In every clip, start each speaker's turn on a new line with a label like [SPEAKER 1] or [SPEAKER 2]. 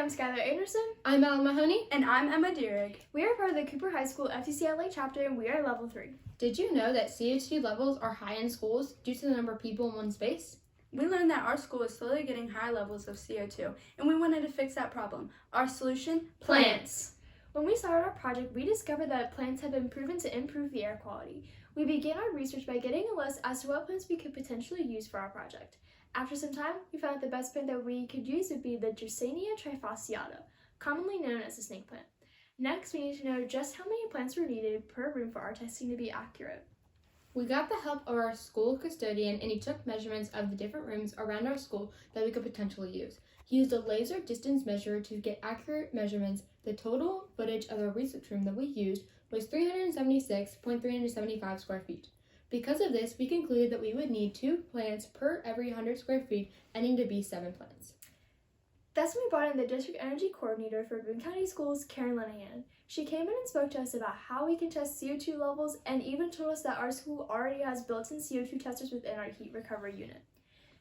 [SPEAKER 1] I'm Skylar Anderson.
[SPEAKER 2] I'm Ellen Mahoney.
[SPEAKER 3] And I'm Emma Dierig.
[SPEAKER 1] We are part of the Cooper High School FTCLA chapter, and we are level 3.
[SPEAKER 2] Did you know that CO2 levels are high in schools due to the number of people in one space?
[SPEAKER 3] We learned that our school is slowly getting higher levels of CO2, and we wanted to fix that problem. Our solution?
[SPEAKER 1] Plants. When we started our project, we discovered that plants have been proven to improve the air quality. We began our research by getting a list as to what plants we could potentially use for our project. After some time, we found that the best plant that we could use would be the Dracæna trifasciata, commonly known as the snake plant. Next, we need to know just how many plants were needed per room for our testing to be accurate.
[SPEAKER 2] We got the help of our school custodian, and he took measurements of the different rooms around our school that we could potentially use. He used a laser distance measure to get accurate measurements. The total footage of the research room that we used was 376.375 square feet. Because of this, we concluded that we would need 2 plants per every 100 square feet, ending to be 7 plants.
[SPEAKER 1] That's when we brought in the district energy coordinator for Boone County Schools, Karen Linehan. She came in and spoke to us about how we can test CO2 levels and even told us that our school already has built-in CO2 testers within our heat recovery unit.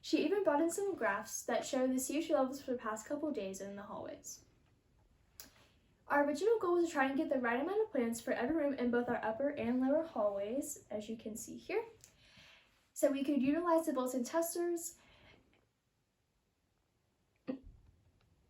[SPEAKER 1] She even brought in some graphs that show the CO2 levels for the past couple days in the hallways. Our original goal was to try and get the right amount of plants for every room in both our upper and lower hallways, as you can see here, so we could utilize the built-in testers.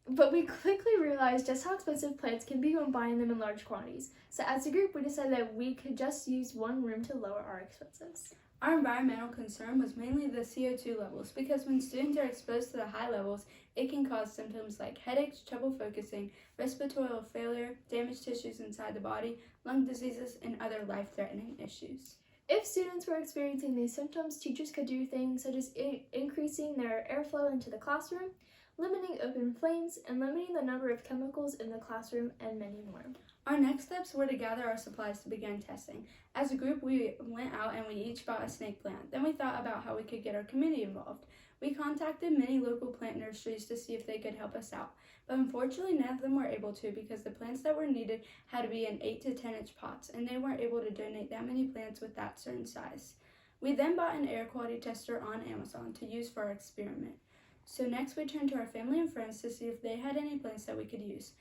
[SPEAKER 1] But we quickly realized just how expensive plants can be when buying them in large quantities. So as a group, we decided that we could just use one room to lower our expenses.
[SPEAKER 3] Our environmental concern was mainly the CO2 levels, because when students are exposed to the high levels, it can cause symptoms like headaches, trouble focusing, respiratory failure, damaged tissues inside the body, lung diseases, and other life-threatening issues.
[SPEAKER 1] If students were experiencing these symptoms, teachers could do things such as increasing their airflow into the classroom, limiting open flames, and limiting the number of chemicals in the classroom, and many more.
[SPEAKER 3] Our next steps were to gather our supplies to begin testing. As a group, we went out and we each bought a snake plant. Then we thought about how we could get our community involved. We contacted many local plant nurseries to see if they could help us out, but unfortunately none of them were able to, because the plants that were needed had to be in 8 to 10 inch pots, and they weren't able to donate that many plants with that certain size. We then bought an air quality tester on Amazon to use for our experiment. So next we turned to our family and friends to see if they had any plants that we could use.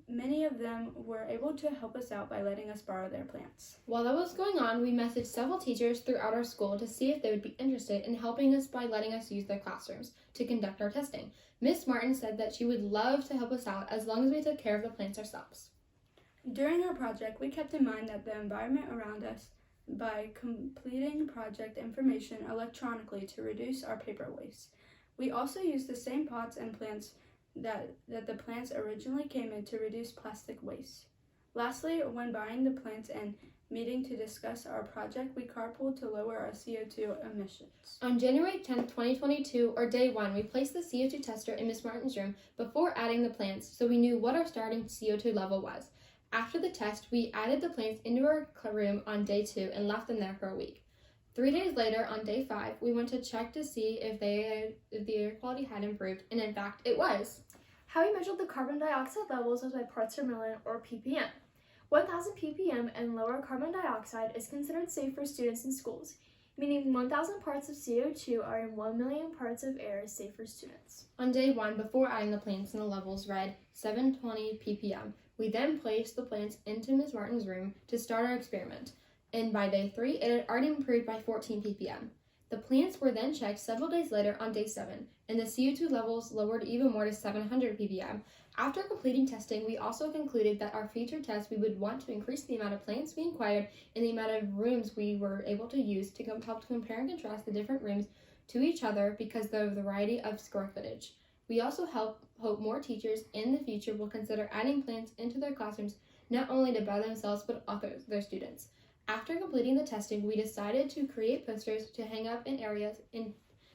[SPEAKER 3] Many of them were able to help us out by letting us borrow their plants.
[SPEAKER 2] While that was going on, we messaged several teachers throughout our school to see if they would be interested in helping us by letting us use their classrooms to conduct our testing. Miss Martin said that she would love to help us out as long as we took care of the plants ourselves.
[SPEAKER 3] During our project, we kept in mind that the environment around us by completing project information electronically to reduce our paper waste. We also used the same pots and plants that the plants originally came in to reduce plastic waste. Lastly, when buying the plants and meeting to discuss our project, we carpooled to lower our CO2 emissions.
[SPEAKER 2] On January 10th, 2022, or day 1, we placed the CO2 tester in Miss Martin's room before adding the plants, so we knew what our starting CO2 level was. After the test, we added the plants into our room on day 2 and left them there for a week. 3 days later, on day 5, we went to check to see if the air quality had improved, and in fact, it was.
[SPEAKER 1] How we measured the carbon dioxide levels was by parts per million, or ppm. 1,000 ppm and lower carbon dioxide is considered safe for students in schools, meaning 1,000 parts of CO2 are in 1 million parts of air is safe for students.
[SPEAKER 2] On day 1, before adding the plants and the levels read 720 ppm, we then placed the plants into Ms. Martin's room to start our experiment, and by day 3, it had already improved by 14 ppm. The plants were then checked several days later on day 7, and the CO2 levels lowered even more to 700 ppm. After completing testing, we also concluded that our future tests we would want to increase the amount of plants we acquired and the amount of rooms we were able to use to help to compare and contrast the different rooms to each other because of the variety of square footage. We also hope more teachers in the future will consider adding plants into their classrooms, not only to better themselves but also their students. After completing the testing, we decided to create posters to hang up in areas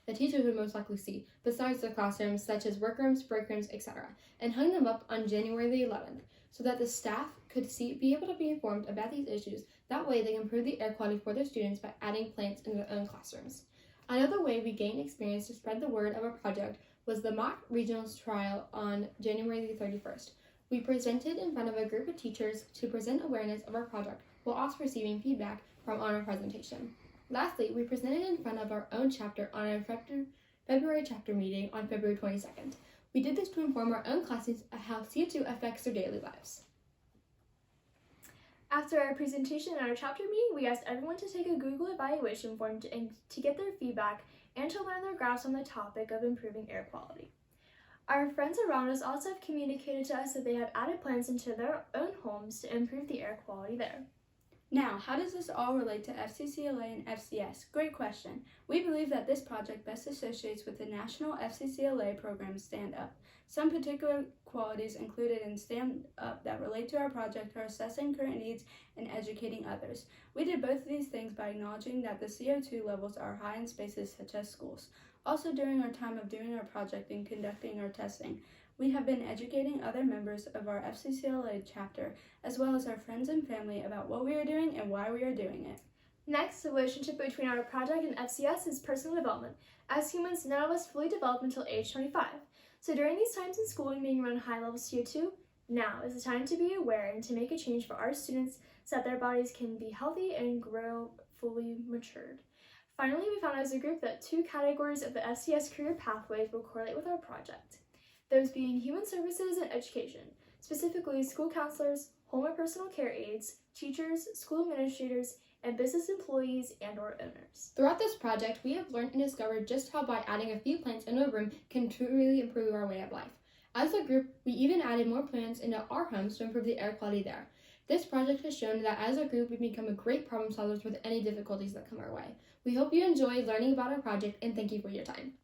[SPEAKER 2] the teachers would most likely see, besides the classrooms, such as workrooms, break rooms, etc., and hung them up on January the 11th, so that the staff could be able to be informed about these issues. That way, they can improve the air quality for their students by adding plants in their own classrooms. Another way we gained experience to spread the word of our project was the mock regionals trial on January the 31st. We presented in front of a group of teachers to present awareness of our project while also receiving feedback from on our presentation. Lastly, we presented in front of our own chapter on our February chapter meeting on February 22nd. We did this to inform our own classmates of how CO2 affects their daily lives.
[SPEAKER 1] After our presentation and our chapter meeting, we asked everyone to take a Google evaluation form to get their feedback and to learn their grasp on the topic of improving air quality. Our friends around us also have communicated to us that they have added plants into their own homes to improve the air quality there.
[SPEAKER 3] Now, how does this all relate to FCCLA and FCS? Great question. We believe that this project best associates with the national FCCLA program Stand Up. Some particular qualities included in Stand Up that relate to our project are assessing current needs and educating others. We did both of these things by acknowledging that the CO2 levels are high in spaces such as schools. Also, during our time of doing our project and conducting our testing, we have been educating other members of our FCCLA chapter, as well as our friends and family, about what we are doing and why we are doing it.
[SPEAKER 1] Next, the relationship between our project and FCS is personal development. As humans, none of us fully develop until age 25. So during these times in schooling being around high levels of CO2, now is the time to be aware and to make a change for our students so that their bodies can be healthy and grow fully matured. Finally, we found as a group that 2 categories of the FCS career pathways will correlate with our project. Those being human services and education, specifically school counselors, home and personal care aides, teachers, school administrators, and business employees and/or owners.
[SPEAKER 2] Throughout this project, we have learned and discovered just how by adding a few plants into a room can truly improve our way of life. As a group, we even added more plants into our homes to improve the air quality there. This project has shown that as a group, we become a great problem solvers with any difficulties that come our way. We hope you enjoyed learning about our project and thank you for your time.